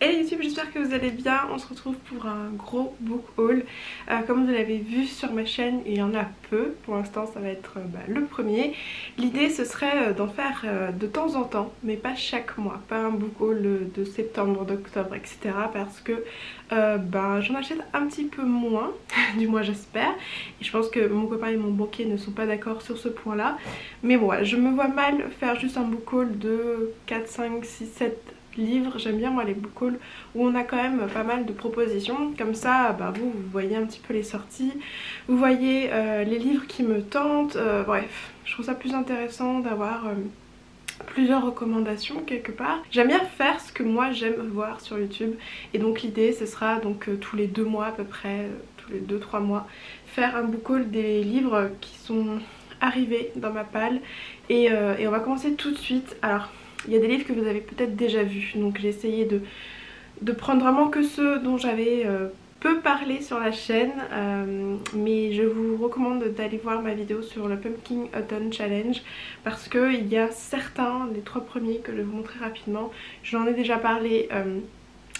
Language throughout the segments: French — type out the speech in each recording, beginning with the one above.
Hello YouTube, j'espère que vous allez bien. On se retrouve pour un gros book haul. Comme vous l'avez vu sur ma chaîne, il y en a peu. Pour l'instant ça va être le premier. L'idée ce serait d'en faire de temps en temps, mais pas chaque mois. Pas un book haul de septembre, d'octobre, etc. Parce que j'en achète un petit peu moins, du moins j'espère. Et je pense que mon copain et mon banquier ne sont pas d'accord sur ce point là. Mais bon, voilà, je me vois mal faire juste un book haul de 4, 5, 6, 7 livres. J'aime bien moi les book hauls où on a quand même pas mal de propositions, comme ça vous voyez un petit peu les sorties, vous voyez les livres qui me tentent, bref je trouve ça plus intéressant d'avoir plusieurs recommandations quelque part. J'aime bien faire ce que moi j'aime voir sur YouTube, et donc l'idée ce sera donc tous les 2 mois à peu près, tous les 2-3 mois, faire un book haul des livres qui sont arrivés dans ma palle, et on va commencer tout de suite. Alors il y a des livres que vous avez peut-être déjà vus, donc j'ai essayé de prendre vraiment que ceux dont j'avais peu parlé sur la chaîne, mais je vous recommande d'aller voir ma vidéo sur le Pumpkin Autumn Challenge, parce qu'il y a certains, les 3 premiers que je vais vous montrer rapidement, j'en ai déjà parlé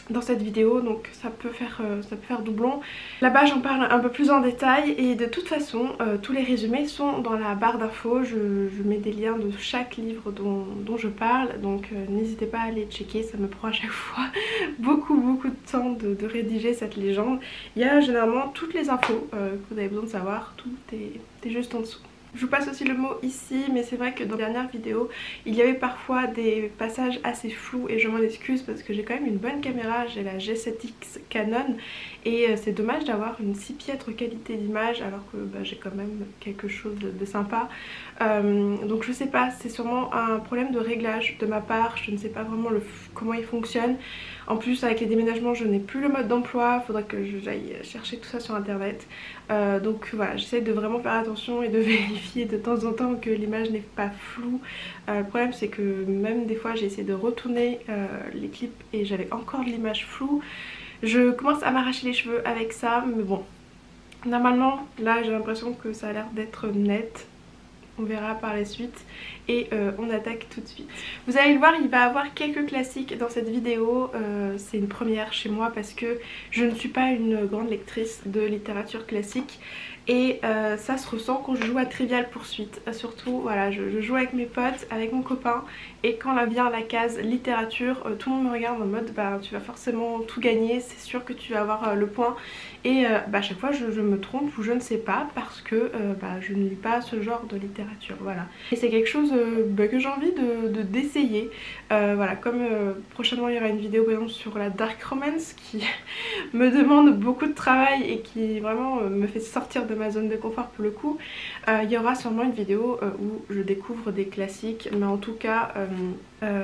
dans cette vidéo, donc ça peut faire doublon. Là-bas j'en parle un peu plus en détail, et de toute façon tous les résumés sont dans la barre d'infos. Je mets des liens de chaque livre dont je parle, donc n'hésitez pas à aller checker. Ça me prend à chaque fois beaucoup de temps de rédiger cette légende. Il y a généralement toutes les infos que vous avez besoin de savoir, tout est juste en dessous. Je vous passe aussi le mot ici, mais c'est vrai que dans la dernière vidéo il y avait parfois des passages assez flous, et je m'en excuse parce que j'ai quand même une bonne caméra, j'ai la G7X Canon, et c'est dommage d'avoir une si piètre qualité d'image alors que j'ai quand même quelque chose de sympa. Donc je sais pas, c'est sûrement un problème de réglage de ma part, je ne sais pas vraiment comment il fonctionne. En plus avec les déménagements je n'ai plus le mode d'emploi, faudra que j'aille chercher tout ça sur internet. Donc voilà, j'essaie de vraiment faire attention et de vérifier de temps en temps que l'image n'est pas floue. Le problème c'est que même des fois j'ai essayé de retourner les clips et j'avais encore de l'image floue. Je commence à m'arracher les cheveux avec ça, mais bon, normalement là j'ai l'impression que ça a l'air d'être net. On verra par la suite, et on attaque tout de suite. Vous allez le voir, il va y avoir quelques classiques dans cette vidéo. C'est une première chez moi parce que je ne suis pas une grande lectrice de littérature classique, et ça se ressent quand je joue à Trivial Pursuit. Surtout voilà, je joue avec mes potes, avec mon copain, et quand là vient la case littérature, tout le monde me regarde en mode tu vas forcément tout gagner, c'est sûr que tu vas avoir le point. Et à chaque fois je me trompe, ou je ne sais pas, parce que je ne lis pas ce genre de littérature, voilà. Et c'est quelque chose que j'ai envie d'essayer. Voilà, comme prochainement il y aura une vidéo par exemple sur la dark romance qui me demande beaucoup de travail et qui vraiment me fait sortir de ma zone de confort pour le coup. Il y aura sûrement une vidéo où je découvre des classiques, mais en tout cas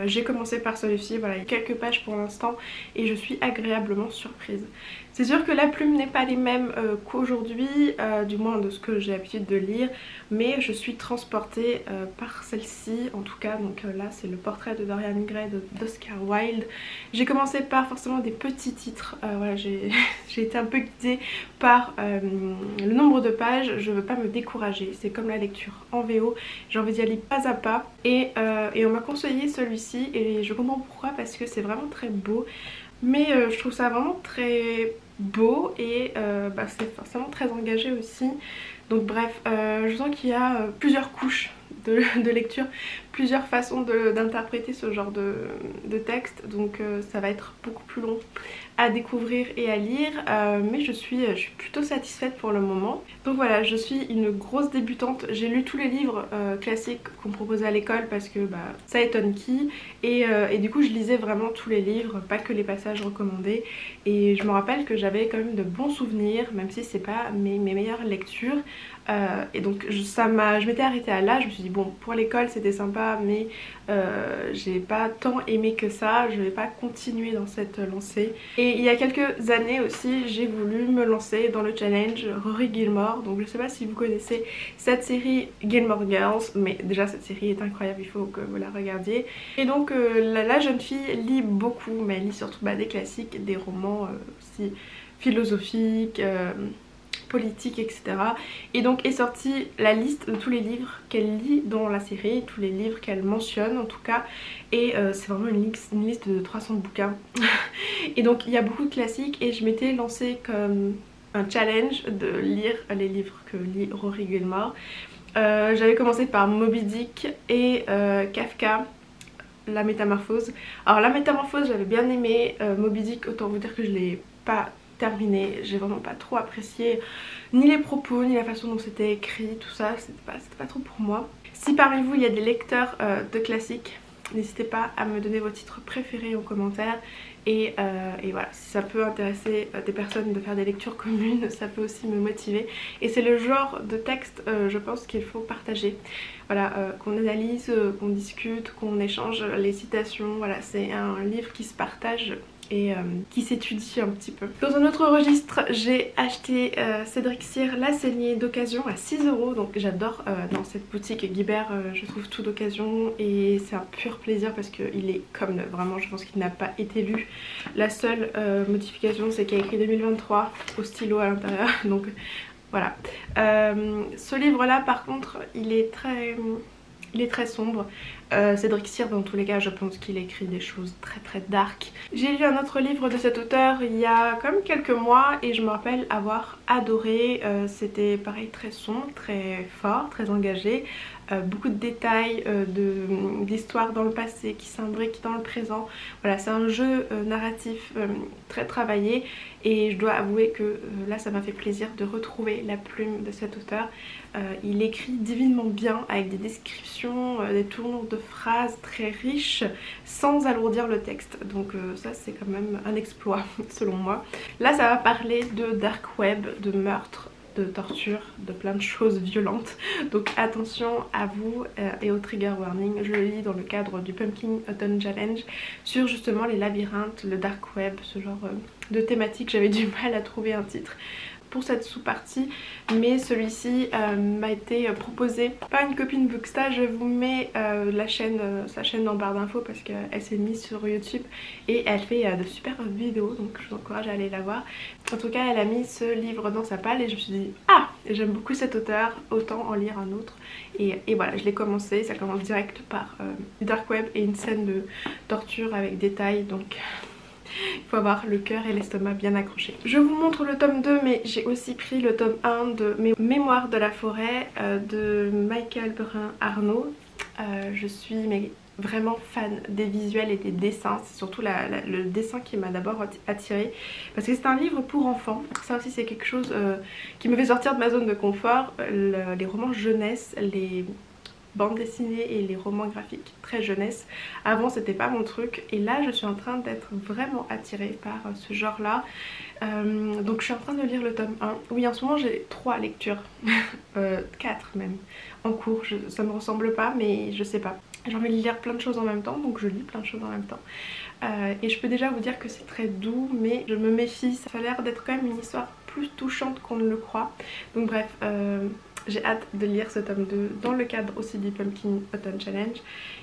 j'ai commencé par celui-ci. Voilà, il y a quelques pages pour l'instant et je suis agréablement surprise. C'est sûr que la plume n'est pas les mêmes qu'aujourd'hui, du moins de ce que j'ai l'habitude de lire, mais je suis transportée par celle-ci en tout cas. Donc là c'est le portrait de Dorian Gray d'Oscar Wilde. J'ai commencé par forcément des petits titres, voilà, j'ai été un peu guidée par le nombre de pages. Je veux pas me décourager, c'est comme la lecture en VO, j'ai envie d'y aller pas à pas, et on m'a conseillé celui-ci et je comprends pourquoi, parce que c'est vraiment très beau. Mais je trouve ça vraiment très beau, et c'est forcément très engagé aussi. Donc bref, je sens qu'il y a plusieurs couches de lecture, plusieurs façons d'interpréter ce genre de texte, donc ça va être beaucoup plus long à découvrir et à lire, mais je suis plutôt satisfaite pour le moment. Donc voilà, je suis une grosse débutante. J'ai lu tous les livres classiques qu'on proposait à l'école parce que ça étonne qui, et du coup je lisais vraiment tous les livres, pas que les passages recommandés, et je me rappelle que j'avais quand même de bons souvenirs, même si c'est pas mes meilleures lectures. Et donc je m'étais arrêtée à là, je me suis dit bon, pour l'école c'était sympa, mais j'ai pas tant aimé que ça, je vais pas continuer dans cette lancée. Et il y a quelques années aussi j'ai voulu me lancer dans le challenge Rory Gilmore, donc je sais pas si vous connaissez cette série Gilmore Girls, mais déjà cette série est incroyable, il faut que vous la regardiez. Et donc la jeune fille lit beaucoup, mais elle lit surtout des classiques, des romans aussi philosophiques, politique, etc. Et donc est sortie la liste de tous les livres qu'elle lit dans la série, tous les livres qu'elle mentionne en tout cas. Et c'est vraiment une liste de 300 bouquins. Et donc il y a beaucoup de classiques et je m'étais lancée comme un challenge de lire les livres que lit Rory Gilmore. J'avais commencé par Moby Dick et Kafka, La Métamorphose. Alors La Métamorphose j'avais bien aimé, Moby Dick autant vous dire que je l'ai pas terminé, j'ai vraiment pas trop apprécié ni les propos ni la façon dont c'était écrit, tout ça, c'était pas trop pour moi. Si parmi vous il y a des lecteurs de classiques, n'hésitez pas à me donner vos titres préférés en commentaire. Et voilà, si ça peut intéresser des personnes de faire des lectures communes, ça peut aussi me motiver. Et c'est le genre de texte, je pense, qu'il faut partager. Voilà, qu'on analyse, qu'on discute, qu'on échange les citations. Voilà, c'est un livre qui se partage et qui s'étudie un petit peu. Dans un autre registre, j'ai acheté Cédric Cyr, La Saignée d'occasion à 6 €. Donc j'adore dans cette boutique Guibert, je trouve tout d'occasion et c'est un pur plaisir parce qu'il est comme neuf. Vraiment, je pense qu'il n'a pas été lu. La seule modification, c'est qu'il y a écrit 2023 au stylo à l'intérieur. Donc voilà. Ce livre là par contre, il est très sombre. Cédric Cyr dans tous les cas je pense qu'il écrit des choses très dark. J'ai lu un autre livre de cet auteur il y a quand même quelques mois et je me rappelle avoir adoré. C'était pareil très sombre, très fort, très engagé. Beaucoup de détails, d'histoires dans le passé qui s'imbriquent dans le présent. Voilà, c'est un jeu narratif très travaillé et je dois avouer que là ça m'a fait plaisir de retrouver la plume de cet auteur. Il écrit divinement bien avec des descriptions, des tournures de phrases très riches sans alourdir le texte. Donc ça c'est quand même un exploit selon moi. Là ça va parler de dark web, de meurtre, de torture, de plein de choses violentes. Donc attention à vous et au trigger warning. Je le lis dans le cadre du Pumpkin Autumn Challenge sur justement les labyrinthes, le dark web, ce genre de thématique. J'avais du mal à trouver un titre pour cette sous-partie, mais celui-ci m'a été proposé par une copine Booksta. Je vous mets sa chaîne en barre d'infos parce qu'elle s'est mise sur YouTube et elle fait de super vidéos, donc je vous encourage à aller la voir. En tout cas elle a mis ce livre dans sa palle et je me suis dit ah, j'aime beaucoup cet auteur, autant en lire un autre. Et voilà, je l'ai commencé, ça commence direct par du dark web et une scène de torture avec détails, donc il faut avoir le cœur et l'estomac bien accrochés. Je vous montre le tome 2, mais j'ai aussi pris le tome 1 de mes Mémoires de la forêt de Michael Brun-Arnaud. Je suis vraiment fan des visuels et des dessins. C'est surtout le dessin qui m'a d'abord attirée parce que c'est un livre pour enfants. Ça aussi c'est quelque chose qui me fait sortir de ma zone de confort. Les romans jeunesse, les bandes dessinées et les romans graphiques très jeunesse, avant c'était pas mon truc et là je suis en train d'être vraiment attirée par ce genre là. Donc je suis en train de lire le tome 1. Oui, en ce moment j'ai 3 lectures 4 même en cours. Ça me ressemble pas mais je sais pas, j'ai envie de lire plein de choses en même temps, donc je lis plein de choses en même temps. Et je peux déjà vous dire que c'est très doux, mais je me méfie, ça a l'air d'être quand même une histoire plus touchante qu'on ne le croit. Donc bref, j'ai hâte de lire ce tome 2 dans le cadre aussi du Pumpkin Autumn Challenge.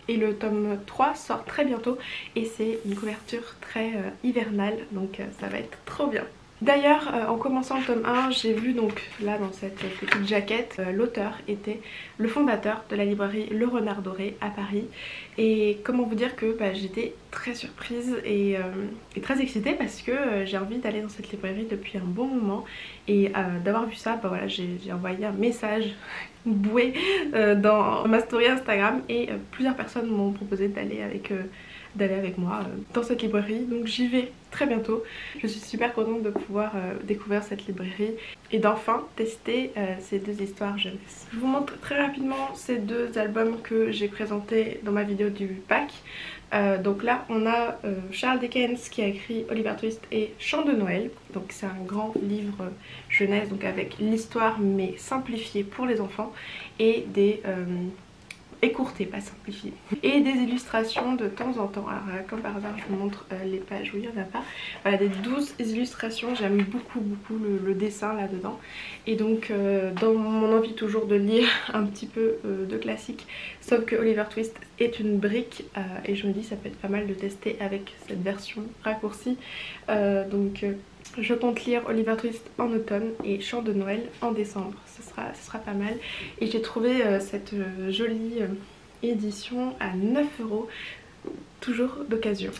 Et le tome 3 sort très bientôt et c'est une couverture très hivernale, donc ça va être trop bien. D'ailleurs en commençant le tome 1, j'ai vu donc là dans cette petite jaquette, l'auteur était le fondateur de la librairie Le Renard Doré à Paris. Et comment vous dire que j'étais très surprise et très excitée parce que j'ai envie d'aller dans cette librairie depuis un bon moment. Et d'avoir vu ça, voilà, j'ai envoyé un message boué dans ma story Instagram et plusieurs personnes m'ont proposé d'aller avec moi dans cette librairie, donc j'y vais très bientôt. Je suis super contente de pouvoir découvrir cette librairie et d'enfin tester ces 2 histoires jeunesse. Je vous montre très rapidement ces 2 albums que j'ai présentés dans ma vidéo du pack. Donc là on a Charles Dickens qui a écrit Oliver Twist et Chant de Noël. Donc c'est un grand livre jeunesse, donc avec l'histoire mais simplifiée pour les enfants et des écourté, pas simplifié, et des illustrations de temps en temps. Alors comme par hasard je vous montre les pages où il n'y en a pas. Voilà, des 12 illustrations, j'aime beaucoup le dessin là dedans. Et donc dans mon envie toujours de lire un petit peu de classique, sauf que Oliver Twist est une brique et je me dis ça peut être pas mal de tester avec cette version raccourcie. Donc Je compte lire Oliver Twist en automne et Chant de Noël en décembre. Ce sera pas mal. Et j'ai trouvé cette jolie édition à 9 €, toujours d'occasion.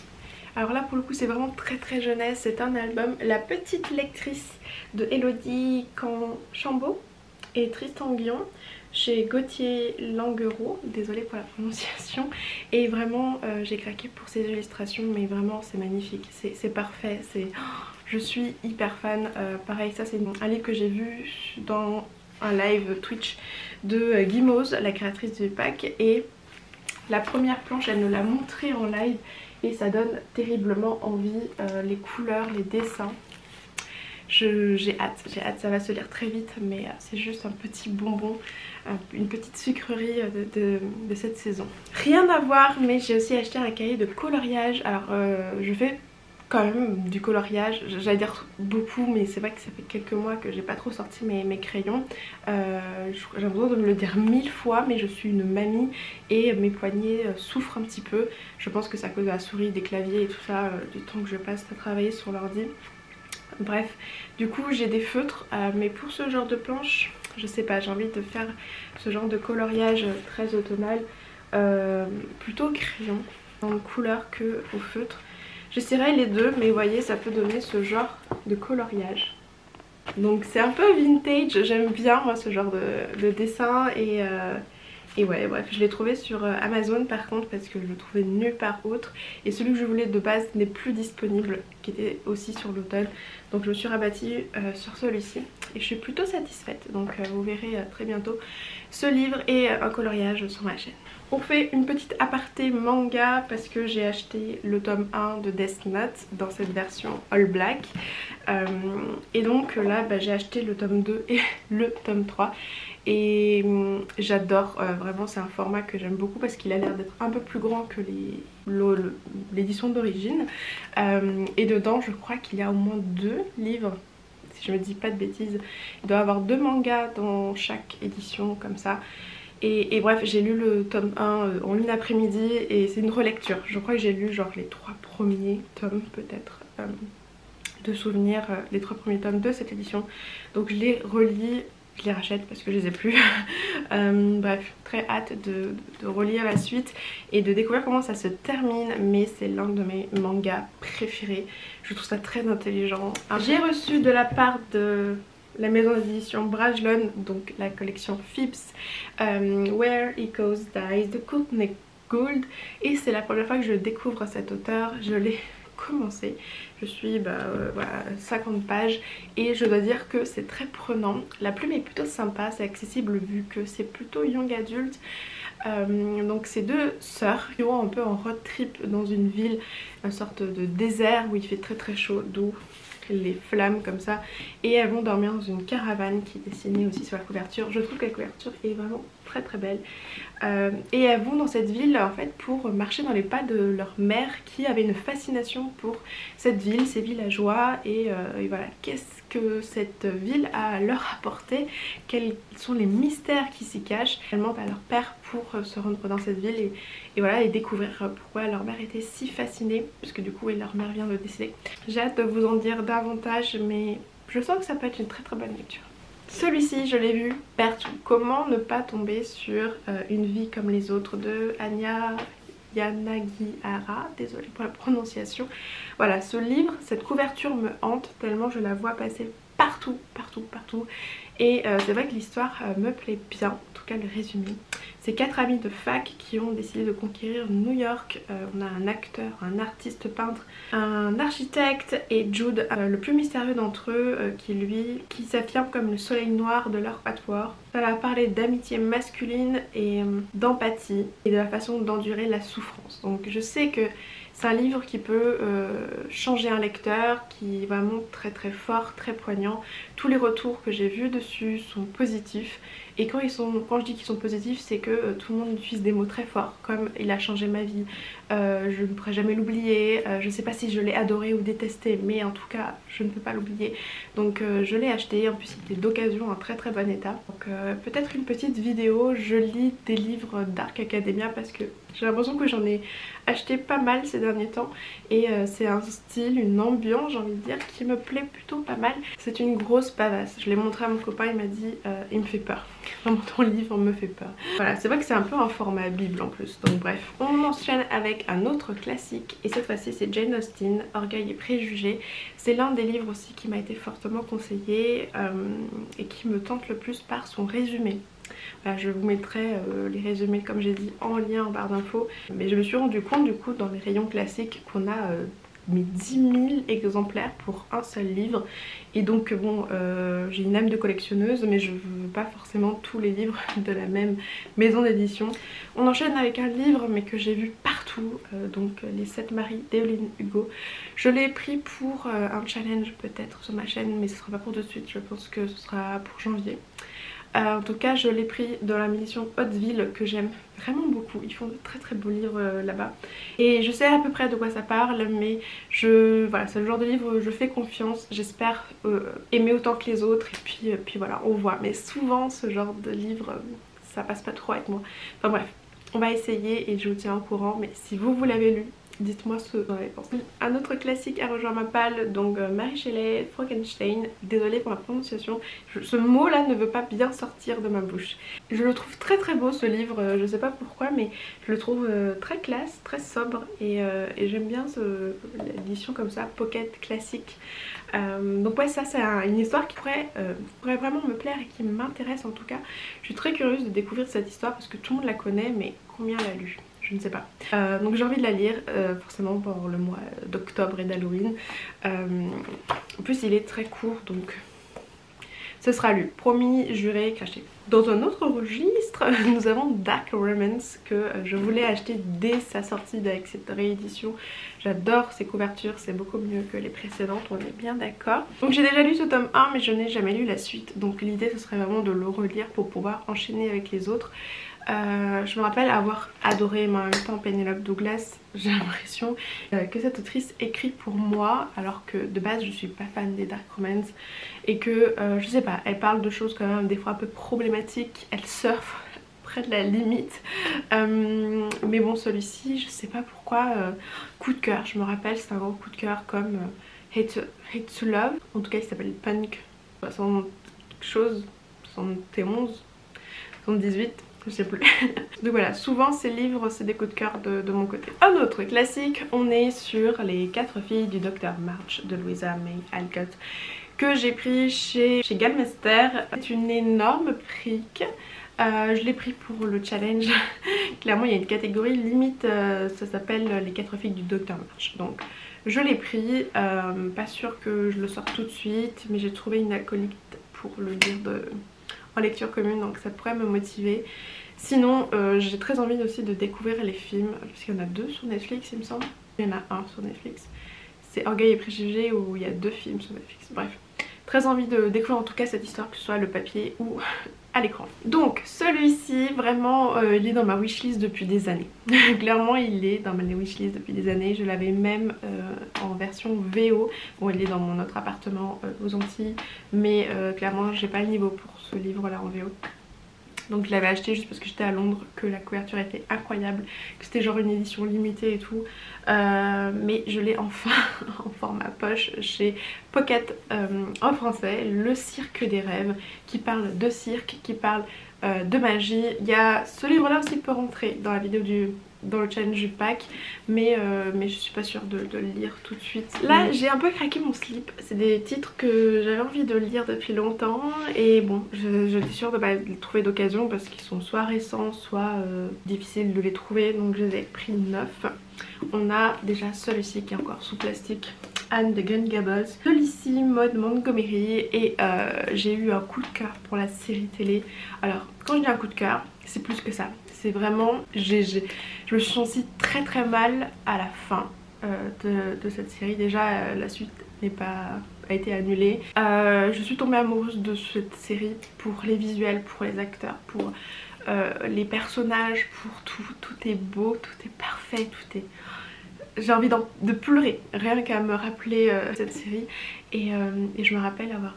Alors là pour le coup c'est vraiment très jeunesse, c'est un album La Petite Lectrice de Elodie Canchambeau et Tristan Guion chez Gauthier Languereau, désolée pour la prononciation. Et vraiment j'ai craqué pour ces illustrations, mais vraiment c'est magnifique, c'est parfait, je suis hyper fan. Pareil, ça c'est un livre que j'ai vu dans un live Twitch de Guimauze, la créatrice du pack, et la première planche elle nous l'a montré en live et ça donne terriblement envie, les couleurs, les dessins. J'ai hâte, ça va se lire très vite, mais c'est juste un petit bonbon, une petite sucrerie de cette saison. Rien à voir, mais j'ai aussi acheté un cahier de coloriage. Alors je fais quand même du coloriage, j'allais dire beaucoup, mais c'est vrai que ça fait quelques mois que j'ai pas trop sorti mes crayons. J'ai l'impression de me le dire 1000 fois, mais je suis une mamie et mes poignets souffrent un petit peu. Je pense que c'est à cause de la souris, des claviers et tout ça, du temps que je passe à travailler sur l'ordi. Bref, du coup j'ai des feutres, mais pour ce genre de planche, je sais pas, j'ai envie de faire ce genre de coloriage très automnal, plutôt crayon, dans couleur que au feutre. J'essaierai les deux, mais vous voyez, ça peut donner ce genre de coloriage. Donc c'est un peu vintage, j'aime bien moi ce genre de dessin et ouais, bref, je l'ai trouvé sur Amazon par contre parce que je le trouvais nulle part autre. Et celui que je voulais de base n'est plus disponible, qui était aussi sur l'automne. Donc je me suis rabattue sur celui-ci et je suis plutôt satisfaite. Donc vous verrez très bientôt ce livre et un coloriage sur ma chaîne. On fait une petite aparté manga parce que j'ai acheté le tome 1 de Death Note dans cette version all black. Et donc là j'ai acheté le tome 2 et le tome 3. Et j'adore, vraiment c'est un format que j'aime beaucoup parce qu'il a l'air d'être un peu plus grand que l'édition d'origine. Et dedans je crois qu'il y a au moins 2 livres, si je me dis pas de bêtises. Il doit y avoir 2 mangas dans chaque édition comme ça. Et bref, j'ai lu le tome 1 en une après-midi et c'est une relecture. Je crois que j'ai lu genre les 3 premiers tomes peut-être de souvenirs, les 3 premiers tomes de cette édition. Donc je les relis, je les rachète parce que je les ai plus. Bref, très hâte de relire la suite et de découvrir comment ça se termine. Mais c'est l'un de mes mangas préférés. Je trouve ça très intelligent. J'ai reçu de la part de la maison d'édition Brajlon, donc la collection Phipps, Where Echoes Dies de Courtney Gould, et c'est la première fois que je découvre cet auteur. Je l'ai commencé, je suis voilà, 50 pages et je dois dire que c'est très prenant. La plume est plutôt sympa, c'est accessible vu que c'est plutôt young adulte. Donc c'est 2 sœurs qui vont un peu en road trip dans une ville, une sorte de désert où il fait très chaud, d'où les flammes comme ça, et elles vont dormir dans une caravane qui est dessinée aussi sur la couverture. Je trouve que la couverture est vraiment très belle, et elles vont dans cette ville en fait pour marcher dans les pas de leur mère qui avait une fascination pour cette ville, ces villageois, et voilà, qu'est-ce que cette ville a à leur apporter, quels sont les mystères qui s'y cachent. Elles mentent à leur père pour se rendre dans cette ville et voilà, et découvrir pourquoi leur mère était si fascinée, parce que du coup leur mère vient de décéder. J'ai hâte de vous en dire davantage, mais je sens que ça peut être une très bonne lecture. Celui-ci je l'ai vu partout. Comment ne pas tomber sur Une vie comme les autres de Anya Yanagihara, désolée pour la prononciation. Voilà, ce livre, cette couverture me hante tellement je la vois passer partout. Et c'est vrai que l'histoire me plaît bien, en tout cas le résumé. C'est 4 amis de fac qui ont décidé de conquérir New York. On a un acteur, un artiste peintre, un architecte et Jude, le plus mystérieux d'entre eux, qui s'affirme comme le soleil noir de leur quatuor. Ça va parler d'amitié masculine et d'empathie et de la façon d'endurer la souffrance. Donc je sais que c'est un livre qui peut changer un lecteur, qui est vraiment très fort, très poignant. Tous les retours que j'ai vus dessus sont positifs Et quand je dis qu'ils sont positifs, c'est que tout le monde utilise des mots très forts comme il a changé ma vie, je ne pourrai jamais l'oublier, je ne sais pas si je l'ai adoré ou détesté, mais en tout cas je ne peux pas l'oublier. Donc je l'ai acheté, en plus il était d'occasion en très très bon état. Donc peut-être une petite vidéo, je lis des livres Dark Academia parce que j'ai l'impression que j'en ai acheté pas mal ces derniers temps et c'est un style, une ambiance j'ai envie de dire qui me plaît plutôt pas mal. C'est une grosse pavasse, je l'ai montré à mon copain, il m'a dit il me fait peur, vraiment ton livre me fait peur. Voilà, c'est vrai que c'est un peu un format bible en plus, donc bref. On enchaîne avec un autre classique et cette fois-ci c'est Jane Austen, Orgueil et Préjugés. C'est l'un des livres aussi qui m'a été fortement conseillé et qui me tente le plus par son résumé. Voilà, je vous mettrai les résumés comme j'ai dit en lien en barre d'infos. Mais je me suis rendu compte du coup dans les rayons classiques qu'on a mais 10 000 exemplaires pour un seul livre. Et donc bon, j'ai une âme de collectionneuse mais je veux pas forcément tous les livres de la même maison d'édition. On enchaîne avec un livre mais que j'ai vu partout, donc Les 7 maris d'Evelyn Hugo. Je l'ai pris pour un challenge peut-être sur ma chaîne mais ce sera pas pour tout de suite, je pense que ce sera pour janvier. En tout cas je l'ai pris dans la mission Hauteville que j'aime vraiment beaucoup, ils font de très très beaux livres là-bas et je sais à peu près de quoi ça parle mais voilà, c'est le genre de livre où je fais confiance, j'espère aimer autant que les autres et puis voilà, on voit, mais souvent ce genre de livre ça passe pas trop avec moi. Enfin bref, on va essayer et je vous tiens au courant, mais si vous l'avez lu, dites-moi ce que vous en avez pensé. Un autre classique a rejoint ma palle, donc Mary Shelley, Frankenstein. Désolée pour la prononciation, ce mot là ne veut pas bien sortir de ma bouche. Je le trouve très très beau ce livre, je sais pas pourquoi mais je le trouve très classe, très sobre et j'aime bien l'édition comme ça, pocket classique. Donc ouais, ça c'est une histoire qui pourrait vraiment me plaire et qui m'intéresse en tout cas. Je suis très curieuse de découvrir cette histoire parce que tout le monde la connaît mais combien l'a lu? Je ne sais pas. Donc j'ai envie de la lire, forcément pour le mois d'octobre et d'Halloween. En plus il est très court donc ce sera lu. Promis, juré, craché. Dans un autre registre, nous avons Dark Romance que je voulais acheter dès sa sortie avec cette réédition. J'adore ces couvertures, c'est beaucoup mieux que les précédentes, on est bien d'accord. Donc j'ai déjà lu ce tome 1 mais je n'ai jamais lu la suite. Donc l'idée ce serait vraiment de le relire pour pouvoir enchaîner avec les autres. Je me rappelle avoir adoré, mais en même temps Penelope Douglas, j'ai l'impression que cette autrice écrit pour moi alors que de base je suis pas fan des dark romance et que je sais pas, elle parle de choses quand même des fois un peu problématiques, elle surfe près de la limite mais bon celui-ci je sais pas pourquoi coup de cœur, je me rappelle c'est un gros coup de cœur comme Hate to Love, en tout cas il s'appelle Punk 60 quelque chose, 71, 78, je sais plus. Donc voilà, souvent ces livres c'est des coups de cœur de mon côté. Un autre classique, on est sur Les 4 filles du Dr March de Louisa May Alcott que j'ai pris chez Galmester. C'est une énorme brique. Je l'ai pris pour le challenge. Clairement il y a une catégorie limite, ça s'appelle Les 4 filles du Dr March. Donc je l'ai pris, pas sûr que je le sorte tout de suite mais j'ai trouvé une acolyte pour le lire en lecture commune donc ça pourrait me motiver. Sinon j'ai très envie aussi de découvrir les films parce qu'il y en a 2 sur Netflix il me semble. Il y en a un sur Netflix, c'est Orgueil et Préjugés où il y a 2 films sur Netflix. Bref, très envie de découvrir en tout cas cette histoire que ce soit le papier ou à l'écran. Donc celui-ci vraiment il est dans ma wishlist depuis des années. Clairement il est dans ma wishlist depuis des années. Je l'avais même en version VO. Bon il est dans mon autre appartement aux Antilles mais clairement j'ai pas le niveau pour ce livre là en VO. Donc je l'avais acheté juste parce que j'étais à Londres, que la couverture était incroyable, que c'était genre une édition limitée et tout. Mais je l'ai enfin en format poche chez Pocket en français, Le Cirque des Rêves, qui parle de cirque, qui parle de magie. Il y a ce livre là aussi peut rentrer dans la vidéo dans le challenge du pack mais je suis pas sûre de le lire tout de suite. Là j'ai un peu craqué mon slip, c'est des titres que j'avais envie de lire depuis longtemps et bon j'étais sûre de pas les trouver d'occasion parce qu'ils sont soit récents soit difficiles de les trouver donc je les ai pris neufs. On a déjà celui-ci qui est encore sous plastique, Anne de Green Gables, celui-ci Maud Montgomery et j'ai eu un coup de cœur pour la série télé. Alors quand je dis un coup de cœur c'est plus que ça, c'est vraiment je me suis sentie très très mal à la fin de cette série. Déjà la suite a été annulée. Je suis tombée amoureuse de cette série pour les visuels, pour les acteurs, pour les personnages, pour tout est beau, tout est parfait, tout est... J'ai envie de pleurer rien qu'à me rappeler cette série et je me rappelle avoir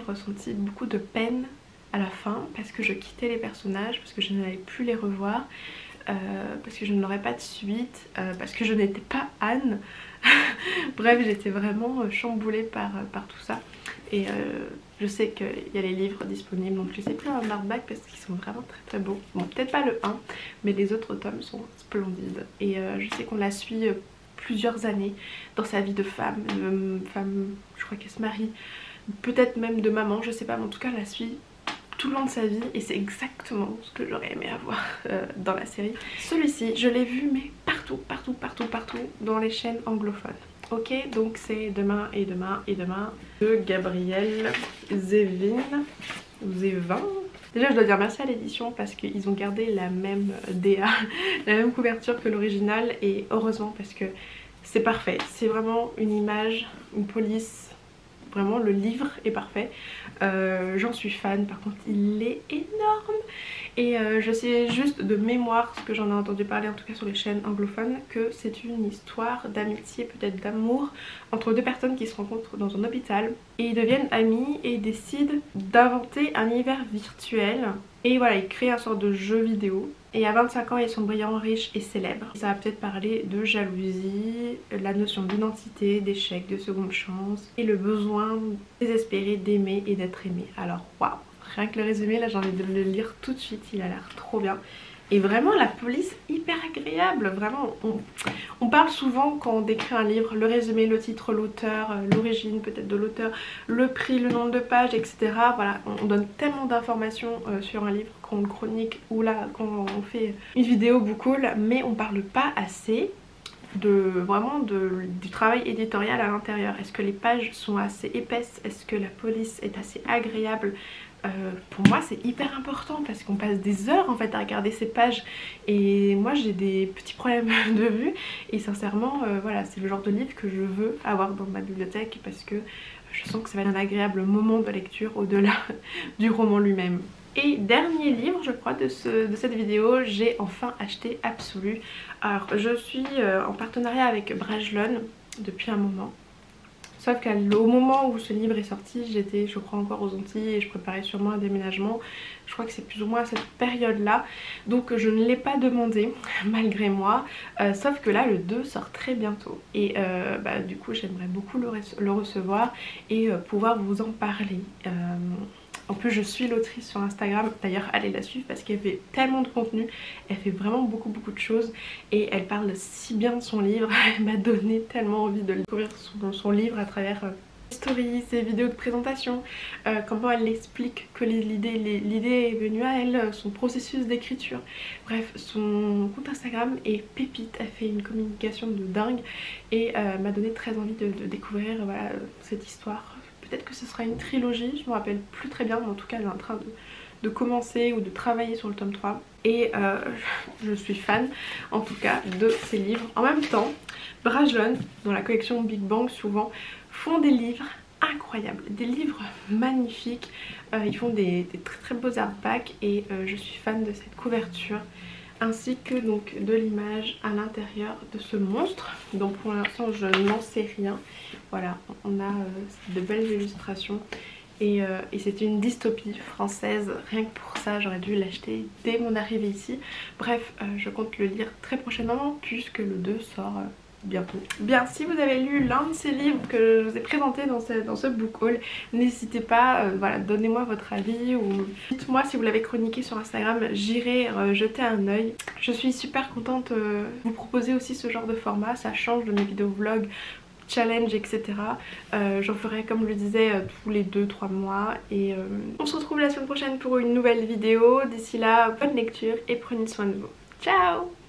ressenti beaucoup de peine à la fin parce que je quittais les personnages, parce que je n'allais plus les revoir, parce que je n'aurais pas de suite, parce que je n'étais pas Anne. Bref, j'étais vraiment chamboulée par tout ça et je sais qu'il y a les livres disponibles, donc je les ai pris en hardback parce qu'ils sont vraiment très très beaux. Bon, peut-être pas le 1, mais les autres tomes sont splendides et je sais qu'on la suit plusieurs années dans sa vie de femme, je crois qu'elle se marie, peut-être même de maman, je sais pas, mais en tout cas elle la suit tout le long de sa vie et c'est exactement ce que j'aurais aimé avoir dans la série. Celui-ci, je l'ai vu mais partout dans les chaînes anglophones. Ok, donc c'est Demain et Demain et Demain de Gabriel Zevin. Déjà je dois dire merci à l'édition parce qu'ils ont gardé la même DA, la même couverture que l'original et heureusement parce que c'est parfait. C'est vraiment une image, une police, vraiment le livre est parfait. J'en suis fan, par contre il est énorme et je sais juste de mémoire, ce que j'en ai entendu parler en tout cas sur les chaînes anglophones, que c'est une histoire d'amitié, peut-être d'amour entre deux personnes qui se rencontrent dans un hôpital et ils deviennent amis et ils décident d'inventer un univers virtuel et voilà, ils créent un sorte de jeu vidéo et à 25 ans ils sont brillants, riches et célèbres. Ça va peut-être parler de jalousie, la notion d'identité, d'échec, de seconde chance et le besoin désespéré d'aimer et d'être aimé. Alors waouh, rien que le résumé là j'ai envie de le lire tout de suite, il a l'air trop bien. Et vraiment la police hyper agréable, vraiment on parle souvent quand on décrit un livre, le résumé, le titre, l'auteur, l'origine peut-être de l'auteur, le prix, le nombre de pages, etc. Voilà, on donne tellement d'informations sur un livre qu'on le chronique ou là quand on fait une vidéo book haul, mais on parle pas assez du travail éditorial à l'intérieur. Est-ce que les pages sont assez épaisses? Est-ce que la police est assez agréable? Pour moi c'est hyper important parce qu'on passe des heures en fait à regarder ces pages et moi j'ai des petits problèmes de vue et sincèrement voilà, c'est le genre de livre que je veux avoir dans ma bibliothèque parce que je sens que ça va être un agréable moment de lecture au-delà du roman lui-même. Et dernier livre je crois de cette vidéo, j'ai enfin acheté Absolu. Alors je suis en partenariat avec Brajlon depuis un moment. Sauf qu'au moment où ce livre est sorti, j'étais je crois encore aux Antilles et je préparais sûrement un déménagement. Je crois que c'est plus ou moins à cette période là. Donc je ne l'ai pas demandé malgré moi. Sauf que là le 2 sort très bientôt. Et du coup j'aimerais beaucoup le recevoir et pouvoir vous en parler. En plus je suis l'autrice sur Instagram, d'ailleurs allez la suivre parce qu'elle fait tellement de contenu, elle fait vraiment beaucoup de choses et elle parle si bien de son livre, elle m'a donné tellement envie de découvrir son livre à travers ses stories, ses vidéos de présentation, comment elle explique que l'idée est venue à elle, son processus d'écriture, bref son compte Instagram est pépite, elle fait une communication de dingue et m'a donné très envie de découvrir voilà, cette histoire. Peut-être que ce sera une trilogie, je me rappelle plus très bien, mais en tout cas elle est en train de commencer ou de travailler sur le tome 3. Et je suis fan en tout cas de ces livres. En même temps, Brajlon, dans la collection Big Bang souvent, font des livres incroyables, des livres magnifiques. Ils font des très beaux artbacks et je suis fan de cette couverture. Ainsi que donc de l'image à l'intérieur de ce monstre. Donc pour l'instant je n'en sais rien. Voilà, on a de belles illustrations et c'était une dystopie française. Rien que pour ça j'aurais dû l'acheter dès mon arrivée ici. Bref, je compte le lire très prochainement puisque le 2 sort bientôt. Bien, si vous avez lu l'un de ces livres que je vous ai présenté dans ce book haul, n'hésitez pas, voilà, donnez-moi votre avis ou dites-moi si vous l'avez chroniqué sur Instagram, j'irai jeter un œil. Je suis super contente de vous proposer aussi ce genre de format, ça change de mes vidéos vlog, challenge, etc. J'en ferai comme je le disais tous les 2-3 mois et on se retrouve la semaine prochaine pour une nouvelle vidéo. D'ici là, bonne lecture et prenez soin de vous. Ciao!